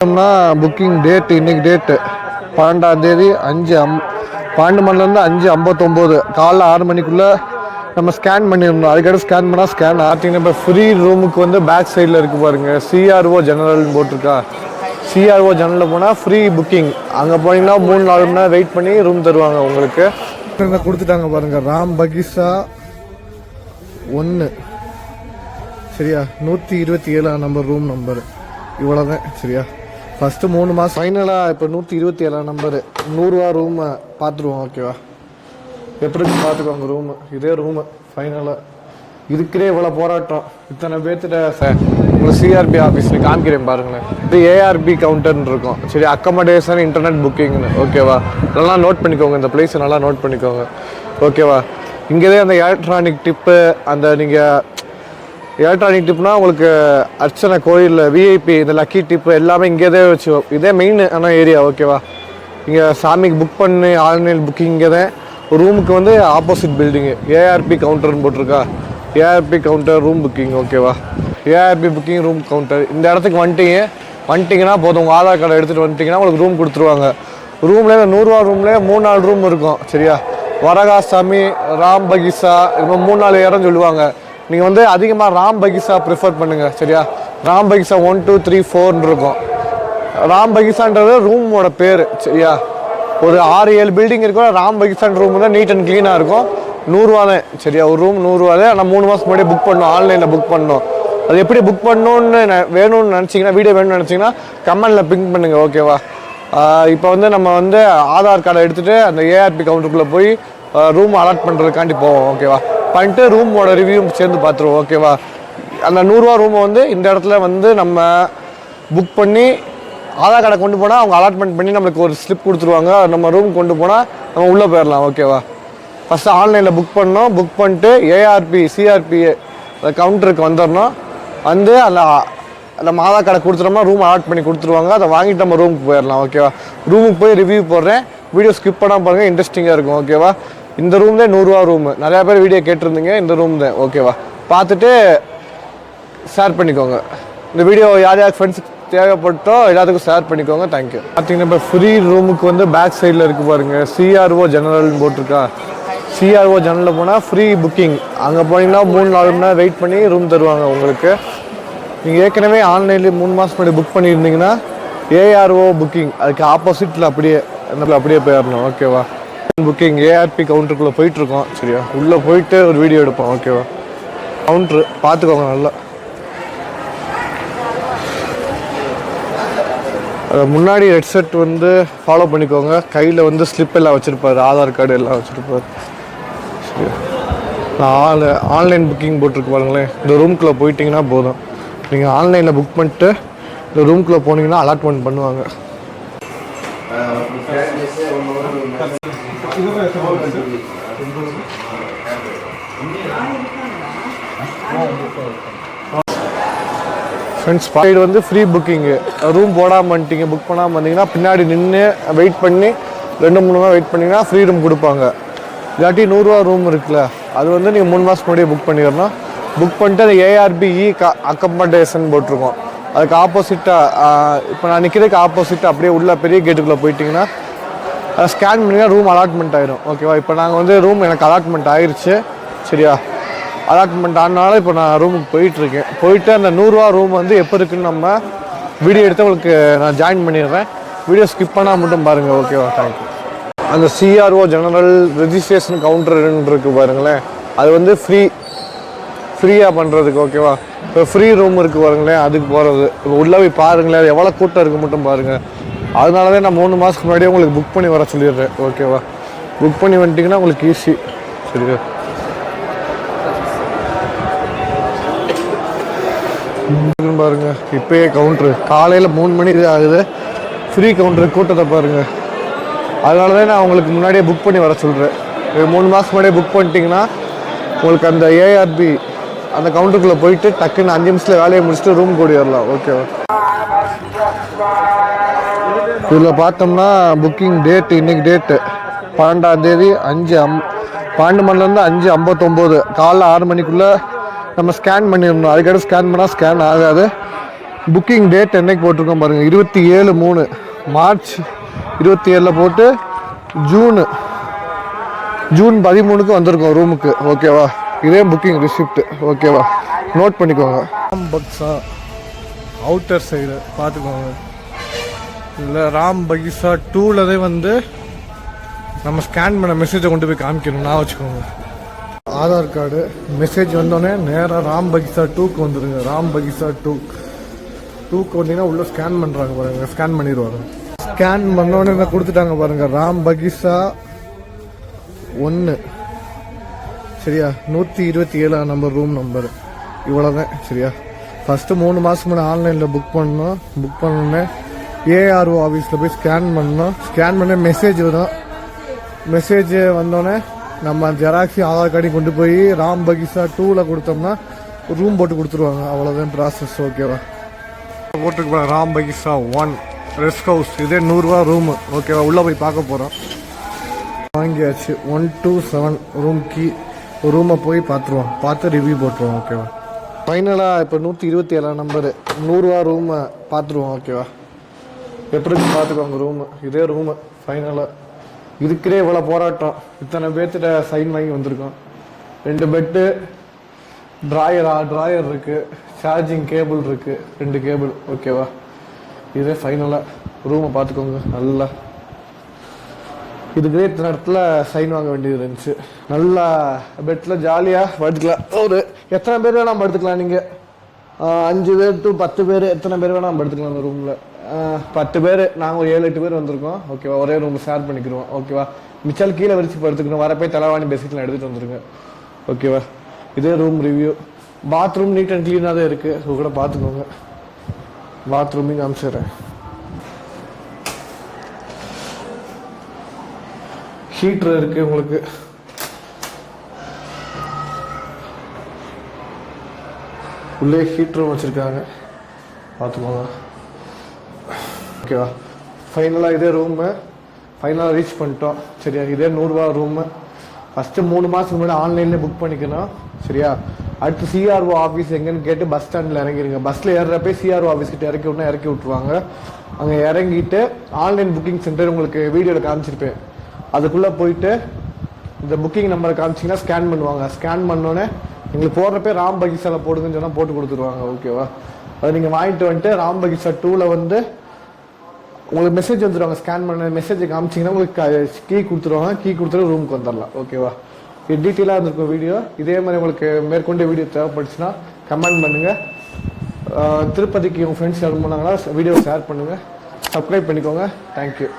Booking date இன்னைக்கு date 12ஆம் தேதி 12 மணிலேருந்து 5:59 காலைல 6 மணிக்குள்ளே நம்ம ஸ்கேன் பண்ணிடணும். அதுக்கடுத்து ஸ்கேன் பண்ணால் ஸ்கேன் ஆர்டிங்க. இப்போ ஃப்ரீ ரூமுக்கு வந்து பேக் சைடில் இருக்குது பாருங்கள், சிஆர்ஓ ஜெனரல்னு போட்டிருக்கா. சிஆர்ஓ ஜெனரலில் போனால் ஃப்ரீ புக்கிங். அங்கே போனீங்கன்னா 3-4 மணி நேரம் வெயிட் பண்ணி ரூம் தருவாங்க உங்களுக்கு. கொடுத்துட்டாங்க பாருங்கள், ராம் பகிசா 1 சரியா, 127 நம்பர் ரூம் நம்பர். இவ்வளோதான் சரியா. ஃபஸ்ட்டு 3 மாதம் ஃபைனலாக இப்போ 127 நம்பரு 100 ரூபா ரூமை பார்த்துருவோம். ஓகேவா, எப்படி பார்த்துக்கோங்க ரூமு. இதே ரூமு ஃபைனலாக. இதுக்குறே இவ்வளோ போராட்டம், இத்தனை பேர்த்திட்ட உங்களுக்கு சிஆர்பி ஆஃபீஸில் காமிக்கிறேன் பாருங்களேன். இது ஏஆர்பி கவுண்டர்னு இருக்கும் சரி, அக்கமடேஷன் இன்டர்நெட் புக்கிங்னு. ஓகேவா, நல்லா நோட் பண்ணிக்கோங்க, இந்த பிளேஸை நல்லா நோட் பண்ணிக்கோங்க. ஓகேவா, இங்கேயே அந்த எலக்ட்ரானிக் டிப்பு, அந்த நீங்கள் எலக்ட்ரானிக் டிப்னா உங்களுக்கு அர்ச்சனை கோயில் விஐபி இந்த லக்கி டிப்பு எல்லாமே இங்கேயே வச்சு, இதே மெயின் ஆனால் ஏரியா. ஓகேவா, இங்கே சாமிக்கு புக் பண்ணி ஆன்லைன் புக்கிங் இங்கே தான். ரூமுக்கு வந்து ஆப்போசிட் பில்டிங்கு ஏஆர்பி கவுண்டர்னு போட்டிருக்கா. ARP counter room booking. ஓகேவா, ஏஆர்பி புக்கிங் ரூம் கவுண்டர். இந்த இடத்துக்கு வந்துட்டீங்கன்னா போதும், உங்கள் ஆதார் கார்டை எடுத்துகிட்டு வந்துட்டிங்கன்னா உங்களுக்கு ரூம் கொடுத்துருவாங்க. ரூம்லேயே 100 ரூபா ரூம்லேயே 3-4 ரூம் இருக்கும் சரியா. வரகாசாமி, ராம் பகிசா, இப்போ 3-4 இடம் சொல்லுவாங்க. நீங்கள் வந்து அதிகமாக ராம் பகிசா ப்ரிஃபர் பண்ணுங்கள் சரியா. ராம் பகிசா 1, 2, 3, 4 இருக்கும். ராம் பகிசான்றது ரூமோட பேர் சரியா. ஒரு 6-7 பில்டிங் இருக்கும். ராம் பகிசான் ரூம் தான் நீட் அண்ட் க்ளீனாக இருக்கும். 100 ரூபா தான் சரியா. ஒரு ரூம் 100 ரூபா தான். ஆனால் 3 மாதம் முன்னாடியே புக் பண்ணணும், ஆன்லைனில் புக் பண்ணணும். அது எப்படி புக் பண்ணணுன்னு வேணும்னு நினச்சிங்கன்னா, வீடியோ வேணும்னு நினச்சிங்கன்னா கமெண்டில் பிங்க் பண்ணுங்கள். ஓகேவா, இப்போ வந்து நம்ம வந்து ஆதார் கார்டை எடுத்துகிட்டு அந்த ஏஆர்பி கவுண்டருக்குள்ளே போய் ரூம் அலாட் பண்ணுறதுக்காண்டி போவோம். ஓகேவா, பண்ணிட்டு ரூமோட ரிவ்யூ சேர்ந்து பார்த்துருவோம். ஓகேவா, அந்த 100 ரூபா ரூமை வந்து இந்த இடத்துல வந்து நம்ம புக் பண்ணி ஆதார் கார்டை கொண்டு போனால் அவங்க அலாட்மெண்ட் பண்ணி நம்மளுக்கு ஒரு ஸ்லிப் கொடுத்துருவாங்க. நம்ம ரூம் கொண்டு போனால் நம்ம உள்ளே போயிடலாம். ஓகேவா, ஃபஸ்ட்டு ஆன்லைனில் புக் பண்ணோம். புக் பண்ணிட்டு ஏஆர்பி சிஆர்பி அந்த கவுண்டருக்கு வந்துடணும். வந்து அந்த நம்ம ஆதார் கார்டை கொடுத்துட்டோம்னா ரூம் அலாட் பண்ணி கொடுத்துருவாங்க. அதை வாங்கிட்டு நம்ம ரூமுக்கு போயிடலாம். ஓகேவா, ரூமுக்கு போய் ரிவ்யூ போடுறேன், வீடியோ ஸ்கிப் பண்ணாமல் பாருங்கள், இன்ட்ரெஸ்டிங்காக இருக்கும். ஓகேவா, இந்த ரூம் தான் 100 ரூபா ரூமு. நிறையா பேர் வீடியோ கேட்டிருந்தீங்க, இந்த ரூம் தான். ஓகேவா, பார்த்துட்டு ஷேர் பண்ணிக்கோங்க. இந்த வீடியோ யார் யார் ஃப்ரெண்ட்ஸுக்கு தேவைப்பட்டோ எல்லாத்துக்கும் ஷேர் பண்ணிக்கோங்க. தேங்க்யூ. பார்த்தீங்கன்னா இப்போ ஃப்ரீ ரூமுக்கு வந்து பேக் சைடில் இருக்குது பாருங்கள், சிஆர்ஓ ஜெனரல்னு போட்டிருக்கா. சிஆர்ஓ ஜெனரலில் போனால் ஃப்ரீ புக்கிங். அங்கே போனீங்கன்னா 3-4 மணி நேரம் வெயிட் பண்ணி ரூம் தருவாங்க உங்களுக்கு. நீங்கள் ஏற்கனவே ஆன்லைன்லேயே 3 மாதம் முன்னாடி புக் பண்ணியிருந்தீங்கன்னா ஏஆர்ஓ புக்கிங், அதுக்கு ஆப்போசிட்டில் அப்படியே போயிடணும். ஓகேவா, புக்கிங் ஏஆர்பி கவுண்டருக்குள்ளே போயிட்டுருக்கோம் சரியா. உள்ளே போயிட்டு ஒரு வீடியோ எடுப்போம். ஓகேவா, கவுண்ட்ரு பார்த்துக்கோங்க நல்லா. முன்னாடி ஹெட்செட் வந்து ஃபாலோ பண்ணிக்கோங்க. கையில் வந்து ஸ்லிப் எல்லாம் வச்சுருப்பார், ஆதார் கார்டு எல்லாம் வச்சுருப்பார் சரியா. நான் ஆன்லைன் புக்கிங் போட்டிருக்கு பாருங்களேன். இந்த ரூம்குள்ளே போயிட்டிங்கன்னா போதும். நீங்கள் ஆன்லைனில் புக் பண்ணிட்டு இந்த ரூம்குள்ளே போனீங்கன்னா அலாட்மெண்ட் பண்ணுவாங்க. ஃப்ரெண்ட்ஸ், சைடு வந்து ஃப்ரீ புக்கிங்கு. ரூம் போடாமல் வந்துட்டீங்க, புக் பண்ணாமல் வந்தீங்கன்னா பின்னாடி நின்று வெயிட் பண்ணி 2-3 மணி நேரம் வெயிட் பண்ணிங்கன்னா ஃப்ரீ ரூம் கொடுப்பாங்க. இல்லாட்டி 100 ரூபா ரூம் இருக்குல்ல, அது வந்து நீங்கள் 3 மாதம் முன்னாடியே புக் பண்ணிடணும். புக் பண்ணிட்டு அந்த ஏஆர்பி அக்கமடேஷன் போட்டிருக்கோம். அதுக்கு ஆப்போசிட்டாக இப்போ நான் நிற்கிறதுக்கு ஆப்போசிட்டாக அப்படியே உள்ள பெரிய கேட்டுக்குள்ளே போயிட்டிங்கன்னா அதை ஸ்கேன் பண்ணிங்கன்னா ரூம் அலாட்மெண்ட் ஆகிடும். ஓகேவா, இப்போ நாங்கள் வந்து ரூம் எனக்கு அலாட்மெண்ட் ஆயிடுச்சு சரியா. அலாட்மெண்ட் ஆனால இப்போ நான் ரூமுக்கு போயிட்டுருக்கேன். போயிட்டு அந்த 100 ரூபா ரூம் வந்து எப்போ இருக்குன்னு நம்ம வீடியோ எடுத்து உங்களுக்கு நான் ஜாயின் பண்ணிடுறேன். வீடியோ ஸ்கிப் பண்ணால் மட்டும் பாருங்கள். ஓகேவா, தேங்க்யூ. அந்த சிஆர்ஓ ஜெனரல் ரெஜிஸ்ட்ரேஷன் கவுண்டர்னு இருக்குது பாருங்களேன், அது வந்து ஃப்ரீயாக பண்ணுறதுக்கு. ஓகேவா, இப்போ ஃப்ரீ ரூம் இருக்குது பாருங்களேன், அதுக்கு போகிறது. இப்போ உள்ளே போய் பாருங்களேன், அது எவ்வளோ கூட்டம் இருக்குது மட்டும் பாருங்கள். அதனால தான் நான் 3 மாதத்துக்கு முன்னாடியே உங்களுக்கு புக் பண்ணி வர சொல்லிடுறேன். ஓகேவா, புக் பண்ணி வந்துட்டிங்கன்னா உங்களுக்கு ஈஸி சரியா. பாருங்க, இப்போயே கவுண்ட்ரு காலையில் 3 மணி ஆகுது. ஃப்ரீ கவுண்டரு கூட்டத்தை பாருங்கள். அதனால தான் நான் உங்களுக்கு முன்னாடியே புக் பண்ணி வர சொல்கிறேன். 3 மாதம் முன்னாடியே புக் பண்ணிட்டீங்கன்னா உங்களுக்கு அந்த ஏஆர்பி அந்த கவுண்டருக்குள்ளே போயிட்டு டக்குன்னு 5 நிமிஷத்தில் வேலையை முடிச்சுட்டு ரூம் கூடி வரலாம். ஓகேவா, இதில் பார்த்தோம்னா புக்கிங் டேட்டு இன்னைக்கு டேட்டு 12ஆம் தேதி 12 மணிலேருந்து 5:59 காலைல 6 மணிக்குள்ளே நம்ம ஸ்கேன் பண்ணிடணும். அதுக்கடுத்து ஸ்கேன் பண்ணால் ஸ்கேன் ஆகாது. புக்கிங் டேட் என்னைக்கு போட்டிருக்கோம் பாருங்கள், 27/3 மார்ச் 27 போட்டு ஜூன் 13க்கு வந்திருக்கோம் ரூமுக்கு. ஓகேவா, இதே புக்கிங் ரிசிப்ட். ஓகேவா, நோட் பண்ணிக்கோங்க. ராம் பக்ஸா அவுட்டர் சைடு பார்த்துக்கோங்க. இல்லை ராம் பகிசா 2லதே வந்து நம்ம ஸ்கேன் பண்ண மெசேஜை கொண்டு போய் காமிக்கணும். நான் வச்சுக்கோங்க, ஆதார் கார்டு மெசேஜ் வந்தோடனே நேராக ராம் பகிசா 2க்கு வந்துடுங்க. ராம் பகிசா 2க்கு வந்தீங்கன்னா உள்ளே ஸ்கேன் பண்ணுறாங்க பாருங்கள், ஸ்கேன் பண்ணிடுவாங்க. ஸ்கேன் பண்ணோடனே என்ன கொடுத்துட்டாங்க பாருங்கள், ராம் பகிசா 1 சரியா, 127 நம்பர் ரூம் நம்பர். இவ்வளோதான் சரியா. ஃபஸ்ட்டு 3 மாதத்துக்கு முன்னாடி ஆன்லைனில் புக் பண்ணோன்னே ஏஆர்ஓ ஆஃபீஸில் போய் ஸ்கேன் பண்ணோம். ஸ்கேன் பண்ண மெசேஜ் வரும். மெசேஜ் வந்தோடனே நம்ம ஜெராக்ஸி ஆதார் கார்டையும் கொண்டு போய் ராம் பகிசா 2ல் கொடுத்தோம்னா ரூம் போட்டு கொடுத்துருவாங்க. அவ்வளோதான் ப்ராசஸ். ஓகேவா, போட்டுக்கு ராம் பகிசா 1 ரெஸ்ட் ஹவுஸ். இதே 100 ரூபா ரூமு. ஓகேவா, உள்ளே போய் பார்க்க போகிறோம். வாங்கியாச்சு. 127 ரூம் கீ. ரூமை போய் பார்த்துருவோம், பார்த்து ரிவ்யூ போட்டுருவோம். ஓகேவா, ஃபைனலாக இப்போ 127 நம்பரு 100 ரூபா ரூமை பார்த்துருவோம். ஓகேவா, எப்படி பார்த்துக்கோங்க ரூமு. இதே ரூமு ஃபைனலாக. இதுக்கிறே இவ்வளோ போராட்டம், இத்தனை பேர்த்திட்ட சைன் வாங்கி வந்திருக்கோம். 2 பெட்டு, ட்ராயர் இருக்குது, சார்ஜிங் கேபிள் இருக்குது, 2 கேபிள். ஓகேவா, இதே ஃபைனலாக ரூமை பார்த்துக்கோங்க நல்லா. இதுக்கே இத்தனை இடத்துல சைன் வாங்க வேண்டியது இருந்துச்சு. நல்லா பெட்டில் ஜாலியாக படுத்துக்கலாம். ஒரு எத்தனை பேர் வேணால் படுத்துக்கலாம். நீங்கள் 5 பேர் to 10 பேர் எத்தனை பேர் வேணால் படுத்துக்கலாம் அந்த ரூமில். 10 பேர், நாங்கள் ஒரு 7-8 பேர் வந்திருக்கோம். ஓகேவா, ஒரே ரூம் ஷேர் பண்ணிக்கிறோம். ஓகேவா, மிச்சல் கீழே விரிச்சு படுத்துக்கணும். வரப்போ தலைவாணி பெட்ஷீட்லாம் எடுத்துகிட்டு வந்துருங்க. ஓகேவா, இதே room review. Bathroom neat and க்ளீனாக தான் இருக்குது. ஸோ கூட பார்த்துக்கோங்க. பாத்ரூமையும் காமிச்சிடுறேன். ஹீட்ரு இருக்குது உங்களுக்கு. உள்ளே ஹீட்ரும் வச்சுருக்காங்க, பார்த்துக்கோங்க. ஓகேவா, ஃபைனலாக இதே ரூமு ஃபைனலாக ரீச் பண்ணிட்டோம். சரியா, இதே 100 ரூபா ரூமு. ஃபஸ்ட்டு 3 மாதத்துக்கு முன்னாடி ஆன்லைன்லேயே புக் பண்ணிக்கணும். சரியா, அடுத்து சிஆர்ஓ ஆஃபீஸ் எங்கன்னு கேட்டு பஸ் ஸ்டாண்டில் இறங்கிடுங்க. பஸ்ஸில் ஏறுறப்ப சிஆர்ஓ ஆஃபீஸ்கிட்ட இறக்கி விட்ருவாங்க. அங்கே இறங்கிட்டு ஆன்லைன் புக்கிங் சென்டர் உங்களுக்கு வீடியோவில் காமிச்சிருப்பேன். அதுக்குள்ளே போயிட்டு இந்த புக்கிங் நம்பரை காமிச்சிங்கன்னா ஸ்கேன் பண்ணுவாங்க. ஸ்கேன் பண்ணோன்னே எங்களுக்கு போடுறப்ப ராம் பகிசாவில் போடுங்கன்னு சொன்னால் போட்டு கொடுத்துருவாங்க. ஓகேவா, அதை நீங்கள் வாங்கிட்டு வந்துட்டு ராம் பகிசா 2ல் வந்து உங்களுக்கு மெசேஜ் வந்துடுவாங்க. ஸ்கேன் பண்ண மெசேஜை காமிச்சிங்கன்னா உங்களுக்கு கீ கொடுத்துருவாங்க. கீ கொடுத்துட்டு ரூமுக்கு வந்துடலாம். ஓகேவா, இது டீட்டெயிலாக இருந்திருக்கும் வீடியோ. இதே மாதிரி உங்களுக்கு மேற்கொண்டு வீடியோ தேவைப்பட்டுச்சுன்னா கமெண்ட் பண்ணுங்கள். திருப்பதிக்கு உங்கள் ஃப்ரெண்ட்ஸ் யாரும் பண்ணாங்கன்னா வீடியோ ஷேர் பண்ணுங்கள். சப்ஸ்கிரைப் பண்ணிக்கோங்க. தேங்க்யூ.